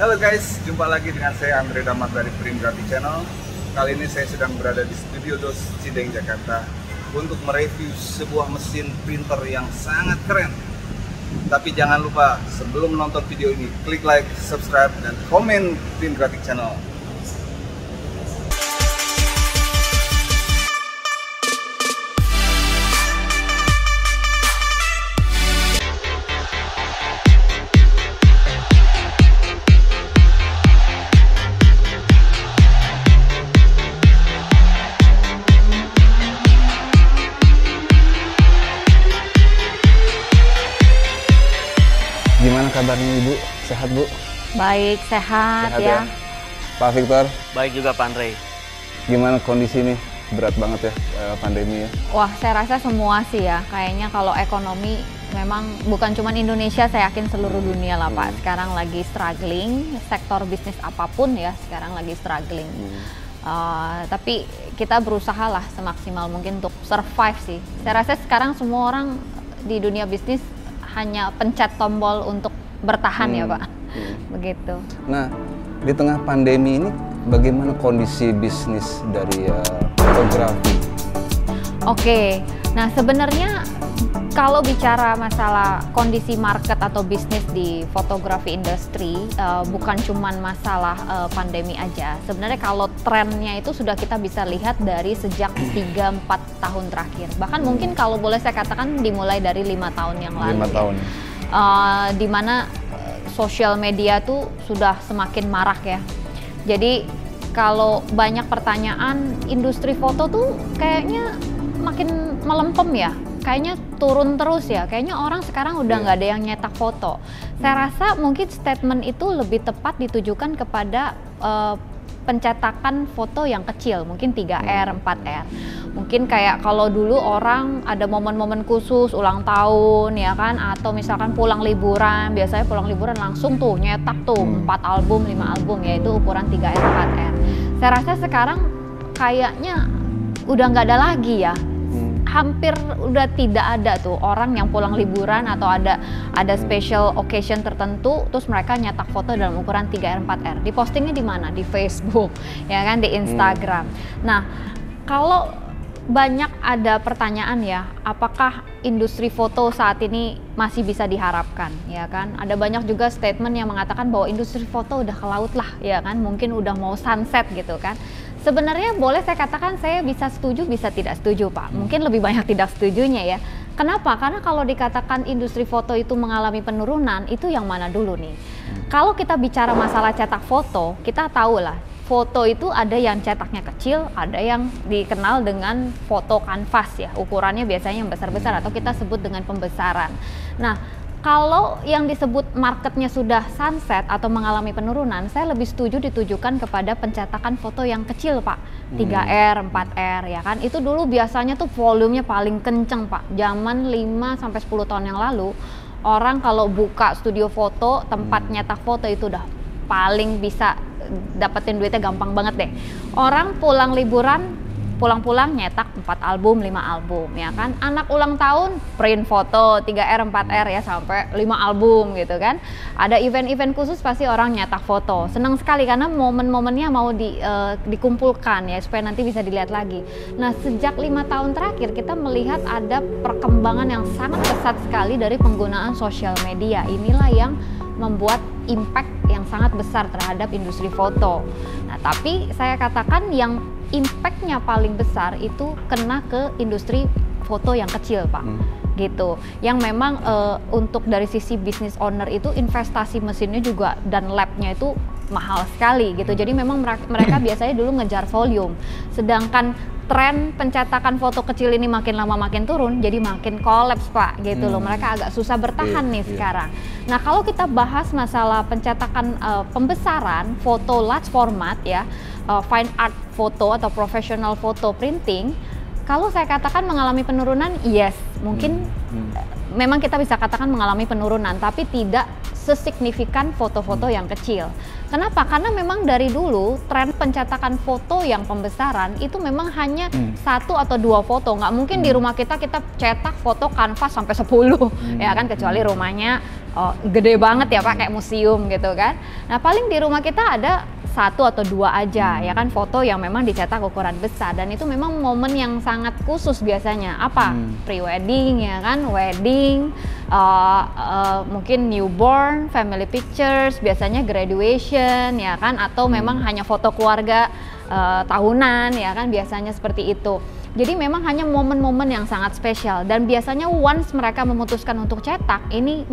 Halo guys, jumpa lagi dengan saya Andre Damar dari Print Graphic Channel. Kali ini saya sedang berada di Studio Dos Cideng, Jakarta untuk mereview sebuah mesin printer yang sangat keren. Tapi jangan lupa sebelum menonton video ini, klik like, subscribe, dan komen Print Graphic Channel. Gimana kabarnya Ibu? Sehat Bu? Baik, sehat ya. Pak Victor? Baik juga Pak Andre. Gimana kondisi ini? Berat banget ya pandemi ya? Wah, saya rasa semua sih ya. Kayaknya kalau ekonomi memang bukan cuma Indonesia, saya yakin seluruh dunia lah Pak. Sekarang lagi struggling, sektor bisnis apapun ya sekarang lagi struggling. Tapi kita berusaha lah semaksimal mungkin untuk survive sih. Saya rasa sekarang semua orang di dunia bisnis hanya pencet tombol untuk bertahan ya Pak, begitu. Nah, di tengah pandemi ini bagaimana kondisi bisnis dari fotografi? Oke, nah sebenarnya kalau bicara masalah kondisi market atau bisnis di fotografi industri, bukan cuman masalah pandemi aja. Sebenarnya kalau trennya itu sudah kita bisa lihat dari sejak 3-4 tahun terakhir. Bahkan mungkin kalau boleh saya katakan dimulai dari 5 tahun yang lalu. 5 tahun. Di mana sosial media tuh sudah semakin marak ya. Jadi kalau banyak pertanyaan, industri foto tuh kayaknya makin melempem ya. Kayaknya turun terus ya, kayaknya orang sekarang udah nggak ada yang nyetak foto. Saya rasa mungkin statement itu lebih tepat ditujukan kepada pencetakan foto yang kecil, mungkin 3R, 4R. Mungkin kayak kalau dulu orang ada momen-momen khusus, ulang tahun ya kan, atau misalkan pulang liburan, biasanya pulang liburan langsung tuh nyetak tuh 4 album, 5 album, yaitu ukuran 3R, 4R. Saya rasa sekarang kayaknya udah nggak ada lagi ya. Hampir udah tidak ada tuh orang yang pulang liburan atau ada special occasion tertentu terus mereka nyetak foto dalam ukuran 3R 4R. Di postingnya di mana? Di Facebook, ya kan, di Instagram. Nah, kalau banyak ada pertanyaan ya, apakah industri foto saat ini masih bisa diharapkan, ya kan? Ada banyak juga statement yang mengatakan bahwa industri foto udah ke laut lah, ya kan? Mungkin udah mau sunset gitu kan. Sebenarnya boleh saya katakan saya bisa setuju, bisa tidak setuju Pak. Mungkin lebih banyak tidak setujunya ya. Kenapa? Karena kalau dikatakan industri foto itu mengalami penurunan, itu yang mana dulu nih? Kalau kita bicara masalah cetak foto, kita tahu lah, foto itu ada yang cetaknya kecil, ada yang dikenal dengan foto kanvas ya. Ukurannya biasanya yang besar-besar atau kita sebut dengan pembesaran. Nah, kalau yang disebut marketnya sudah sunset atau mengalami penurunan, saya lebih setuju ditujukan kepada pencetakan foto yang kecil Pak, 3R, 4R ya kan. Itu dulu biasanya tuh volumenya paling kenceng Pak, zaman 5-10 tahun yang lalu. Orang kalau buka studio foto, tempat nyetak foto itu udah paling bisa dapetin duitnya gampang banget deh. Orang pulang liburan, pulang-pulang nyetak 4 album, 5 album ya kan. Anak ulang tahun print foto 3R, 4R ya sampai 5 album gitu kan. Ada event-event khusus pasti orang nyetak foto. Senang sekali karena momen-momennya mau dikumpulkan ya supaya nanti bisa dilihat lagi. Nah, sejak 5 tahun terakhir kita melihat ada perkembangan yang sangat pesat sekali dari penggunaan sosial media. Inilah yang membuat impact yang sangat besar terhadap industri foto. Nah, tapi saya katakan yang impact-nya paling besar itu kena ke industri foto yang kecil Pak, gitu. Yang memang untuk dari sisi business owner itu investasi mesinnya juga dan lab-nya itu mahal sekali gitu. Jadi memang mereka biasanya dulu ngejar volume, sedangkan tren pencetakan foto kecil ini makin lama makin turun, jadi makin kolaps Pak gitu loh. Mereka agak susah bertahan nih sekarang. Nah, kalau kita bahas masalah pencetakan pembesaran foto large format ya, fine art foto atau professional photo printing, kalau saya katakan mengalami penurunan, yes, mungkin memang kita bisa katakan mengalami penurunan, tapi tidak sesignifikan foto-foto yang kecil. Kenapa? Karena memang dari dulu tren pencetakan foto yang pembesaran itu memang hanya 1 atau 2 foto. Nggak mungkin di rumah kita cetak foto kanvas sampai 10 ya kan, kecuali rumahnya gede banget ya Pak, kayak museum gitu kan. Nah paling di rumah kita ada 1 atau 2 aja ya kan foto yang memang dicetak ukuran besar, dan itu memang momen yang sangat khusus biasanya. Apa? Pre-wedding ya kan, wedding, mungkin newborn, family pictures, biasanya graduation ya kan, atau memang hanya foto keluarga tahunan ya kan, biasanya seperti itu. Jadi memang hanya momen-momen yang sangat spesial, dan biasanya once mereka memutuskan untuk cetak, ini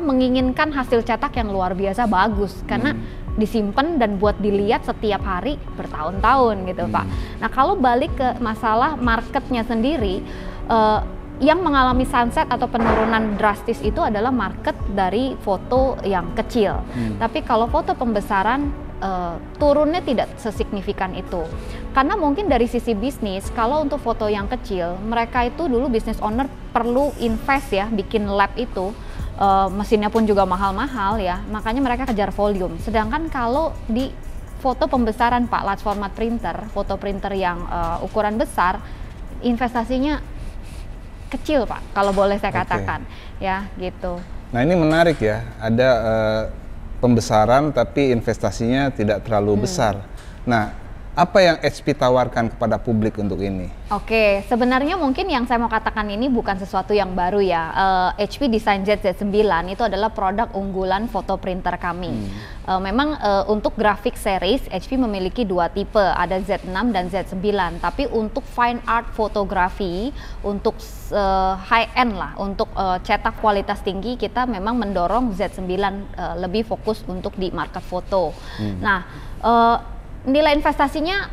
menginginkan hasil cetak yang luar biasa bagus karena disimpan dan buat dilihat setiap hari bertahun-tahun gitu Pak. Nah kalau balik ke masalah marketnya sendiri, yang mengalami sunset atau penurunan drastis itu adalah market dari foto yang kecil. Tapi kalau foto pembesaran turunnya tidak sesignifikan itu. Karena mungkin dari sisi bisnis, kalau untuk foto yang kecil, mereka itu dulu business owner perlu invest ya, bikin lab itu. Mesinnya pun juga mahal-mahal ya, makanya mereka kejar volume. Sedangkan kalau di foto pembesaran Pak, large format printer, foto printer yang ukuran besar, investasinya kecil Pak, kalau boleh saya katakan, ya gitu. Nah ini menarik ya, ada pembesaran tapi investasinya tidak terlalu besar. Nah, apa yang HP tawarkan kepada publik untuk ini? Oke, sebenarnya mungkin yang saya mau katakan ini bukan sesuatu yang baru ya. HP DesignJet Z9 itu adalah produk unggulan foto printer kami. Memang untuk graphic series HP memiliki 2 tipe, ada Z6 dan Z9. Tapi untuk fine art fotografi, untuk high end lah, untuk cetak kualitas tinggi, kita memang mendorong Z9 lebih fokus untuk di market foto. Nah, nilai investasinya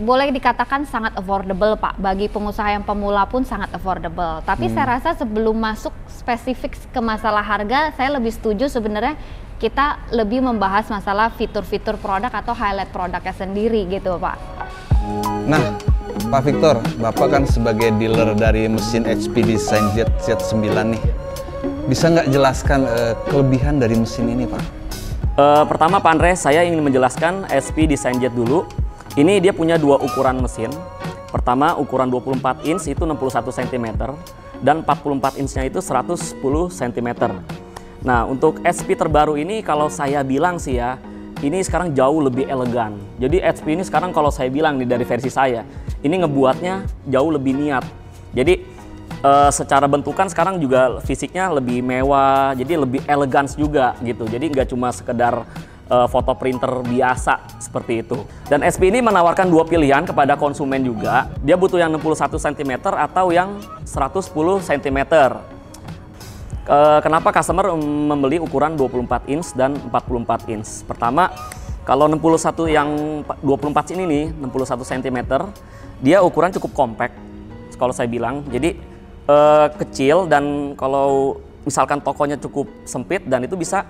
boleh dikatakan sangat affordable Pak, bagi pengusaha yang pemula pun sangat affordable. Tapi saya rasa sebelum masuk spesifik ke masalah harga, saya lebih setuju sebenarnya kita lebih membahas masalah fitur-fitur produk atau highlight produknya sendiri gitu Pak. Nah Pak Victor, Bapak kan sebagai dealer dari mesin HP DesignJet Z9 nih, bisa nggak jelaskan kelebihan dari mesin ini Pak? Pertama Pak Andre, saya ingin menjelaskan HP DesignJet dulu. Ini dia punya 2 ukuran mesin. Pertama ukuran 24 inch itu 61 cm dan 44 inch-nya itu 110 cm. Nah untuk HP terbaru ini kalau saya bilang sih ya, ini sekarang jauh lebih elegan. Jadi HP ini sekarang kalau saya bilang nih dari versi saya, ini ngebuatnya jauh lebih niat. Jadi secara bentukan sekarang juga fisiknya lebih mewah, jadi lebih elegan juga gitu. Jadi nggak cuma sekedar foto printer biasa seperti itu. Dan HP ini menawarkan 2 pilihan kepada konsumen juga. Dia butuh yang 61 cm atau yang 110 cm. Kenapa customer membeli ukuran 24 inch dan 44 inch? Pertama, kalau 61 yang 24 ini nih, 61 cm, dia ukuran cukup compact kalau saya bilang. Jadi kecil, dan kalau misalkan tokonya cukup sempit dan itu bisa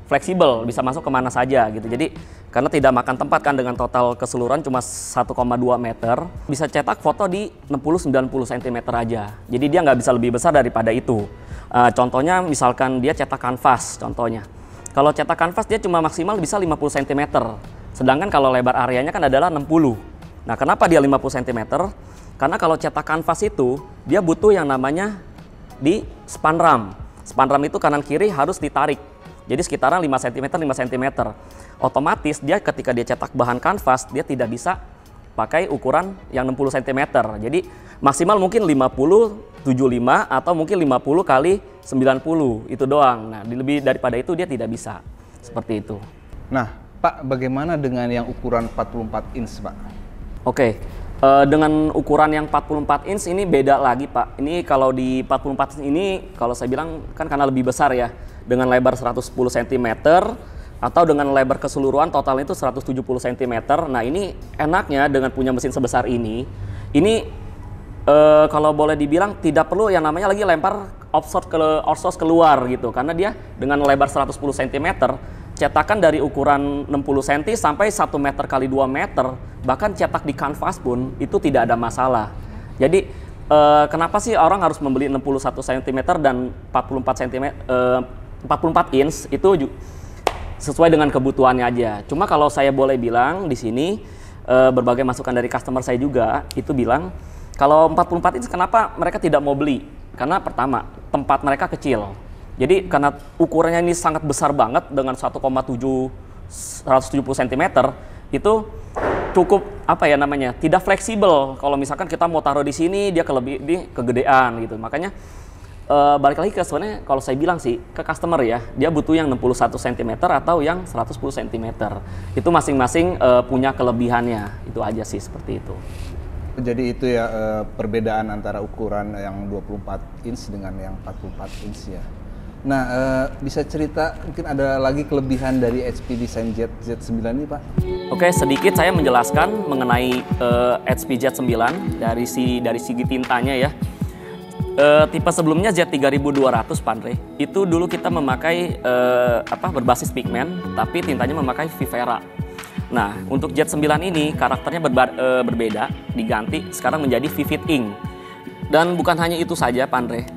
fleksibel, bisa masuk kemana saja gitu. Jadi karena tidak makan tempat kan, dengan total keseluruhan cuma 1,2 meter, bisa cetak foto di 60-90 cm aja. Jadi dia nggak bisa lebih besar daripada itu. Contohnya misalkan dia cetak kanvas contohnya. Kalau cetak kanvas dia cuma maksimal bisa 50 cm. Sedangkan kalau lebar areanya kan adalah 60. Nah kenapa dia 50 cm? Karena kalau cetak kanvas itu, dia butuh yang namanya di span ram. Span ram itu kanan kiri harus ditarik. Jadi sekitaran 5 cm, 5 cm. Otomatis dia ketika dia cetak bahan kanvas, dia tidak bisa pakai ukuran yang 60 cm. Jadi maksimal mungkin 50, 75 atau mungkin 50 kali 90, itu doang. Nah lebih daripada itu dia tidak bisa. Seperti itu. Nah Pak, bagaimana dengan yang ukuran 44 inch Pak? Oke. Dengan ukuran yang 44 inch ini beda lagi Pak. Ini kalau di 44 inch ini kalau saya bilang kan karena lebih besar ya, dengan lebar 110 cm atau dengan lebar keseluruhan total itu 170 cm. Nah ini enaknya dengan punya mesin sebesar ini kalau boleh dibilang tidak perlu yang namanya lagi lempar offshot keluar gitu, karena dia dengan lebar 110 cm cetakan dari ukuran 60 cm sampai 1 meter kali 2 meter, bahkan cetak di kanvas pun itu tidak ada masalah. Jadi kenapa sih orang harus membeli 61 cm dan 44 inch itu sesuai dengan kebutuhannya aja. Cuma kalau saya boleh bilang di sini berbagai masukan dari customer saya juga itu bilang kalau 44 inch kenapa mereka tidak mau beli? Karena pertama tempat mereka kecil. Jadi karena ukurannya ini sangat besar banget dengan 170 cm, itu cukup apa ya namanya, tidak fleksibel. Kalau misalkan kita mau taruh di sini, dia kegedean gitu. Makanya balik lagi ke sebenarnya kalau saya bilang sih ke customer ya, dia butuh yang 61 cm atau yang 110 cm. Itu masing-masing punya kelebihannya. Itu aja sih, seperti itu. Jadi itu ya perbedaan antara ukuran yang 24 inch dengan yang 44 inch ya. Nah, bisa cerita mungkin ada lagi kelebihan dari HP Design Jet Z9 ini, Pak? Oke, sedikit saya menjelaskan mengenai HP Z9 dari segi tintanya ya. Tipe sebelumnya Z3200, Pandre, itu dulu kita memakai berbasis pigment, tapi tintanya memakai Vivera. Nah, untuk Z9 ini karakternya berbeda, diganti sekarang menjadi Vivid Ink. Dan bukan hanya itu saja, Pandre.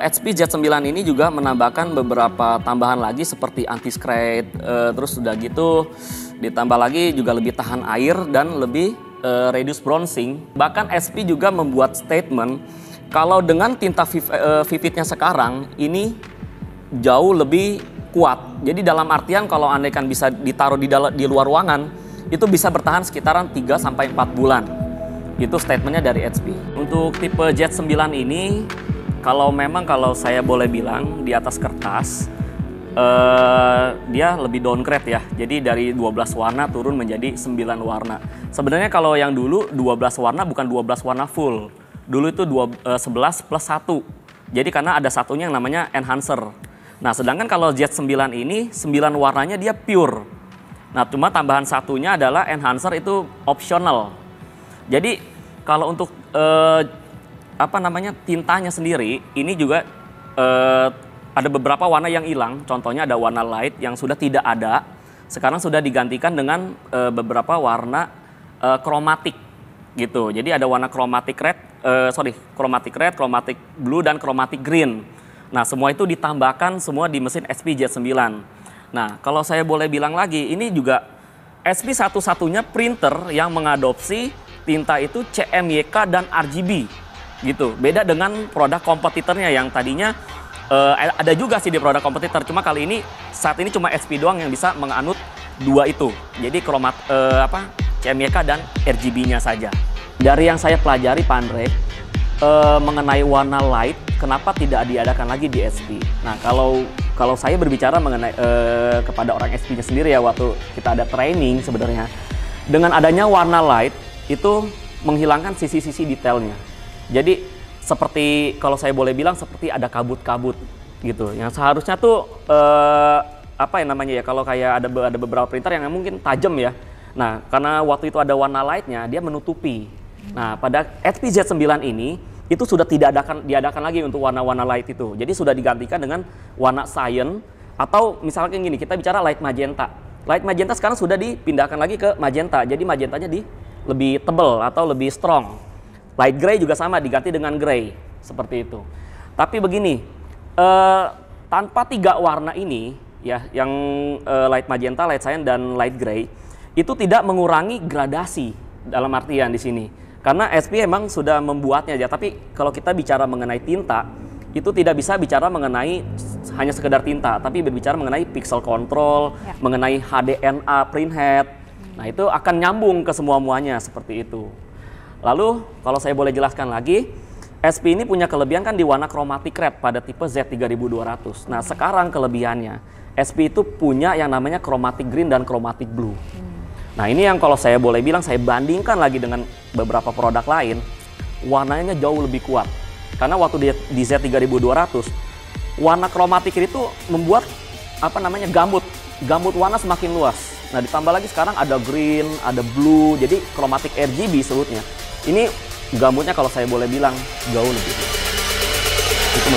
HP Z9 ini juga menambahkan beberapa tambahan lagi seperti anti-scratch, terus sudah gitu ditambah lagi juga lebih tahan air dan lebih reduce bronzing. Bahkan HP juga membuat statement kalau dengan tinta Vividnya sekarang ini jauh lebih kuat. Jadi dalam artian kalau andaikan bisa ditaruh di luar ruangan, itu bisa bertahan sekitaran 3-4 bulan. Itu statementnya dari HP. Untuk tipe Z9 ini, kalau saya boleh bilang di atas kertas, dia lebih downgrade ya. Jadi dari 12 warna turun menjadi 9 warna. Sebenarnya kalau yang dulu 12 warna bukan 12 warna full. Dulu itu 11 plus 1. Jadi karena ada satunya yang namanya enhancer. Nah, sedangkan kalau Z9 ini 9 warnanya dia pure. Nah, cuma tambahan satunya adalah enhancer itu optional. Jadi kalau untuk tintanya sendiri ini juga ada beberapa warna yang hilang. Contohnya ada warna light yang sudah tidak ada, sekarang sudah digantikan dengan beberapa warna kromatik gitu. Jadi ada warna chromatic red, chromatic blue dan chromatic green. Nah, semua itu ditambahkan semua di mesin HP Z9. Nah, kalau saya boleh bilang lagi, ini juga HP satu-satunya printer yang mengadopsi tinta itu CMYK dan RGB. Gitu, beda dengan produk kompetitornya yang tadinya ada juga sih di produk kompetitor, cuma kali ini saat ini cuma HP doang yang bisa menganut dua itu. Jadi CMYK dan RGB-nya saja. Dari yang saya pelajari, Pandre, mengenai warna light, kenapa tidak diadakan lagi di HP? Nah, kalau saya berbicara mengenai kepada orang HP-nya sendiri ya, waktu kita ada training sebenarnya, dengan adanya warna light itu menghilangkan sisi-sisi detailnya. Jadi seperti kalau saya boleh bilang seperti ada kabut-kabut gitu. Yang seharusnya tuh kalau kayak ada beberapa printer yang mungkin tajam ya. Nah, karena waktu itu ada warna lightnya, dia menutupi. Nah, pada HP Z9 ini itu sudah tidak diadakan lagi untuk warna-warna light itu. Jadi sudah digantikan dengan warna cyan atau misalnya gini, kita bicara light magenta. Light magenta sekarang sudah dipindahkan lagi ke magenta. Jadi magentanya lebih tebal atau lebih strong. Light gray juga sama, diganti dengan gray, seperti itu. Tapi begini, tanpa tiga warna ini, ya, yang light magenta, light cyan, dan light gray, itu tidak mengurangi gradasi dalam artian di sini. Karena HP emang sudah membuatnya aja, tapi kalau kita bicara mengenai tinta, itu tidak bisa bicara mengenai hanya sekedar tinta, tapi berbicara mengenai pixel control, mengenai HDNA printhead. Nah, itu akan nyambung ke semua-muanya seperti itu. Lalu kalau saya boleh jelaskan lagi, SP ini punya kelebihan kan di warna chromatic red pada tipe Z3200. Nah, sekarang kelebihannya SP itu punya yang namanya chromatic green dan chromatic blue. Nah, ini yang kalau saya boleh bilang, saya bandingkan lagi dengan beberapa produk lain, warnanya jauh lebih kuat. Karena waktu di Z3200, warna chromatic itu membuat gambut warna semakin luas. Nah, ditambah lagi sekarang ada green, ada blue, jadi chromatic RGB sebutnya. Ini gambutnya kalau saya boleh bilang jauh lebih. Itu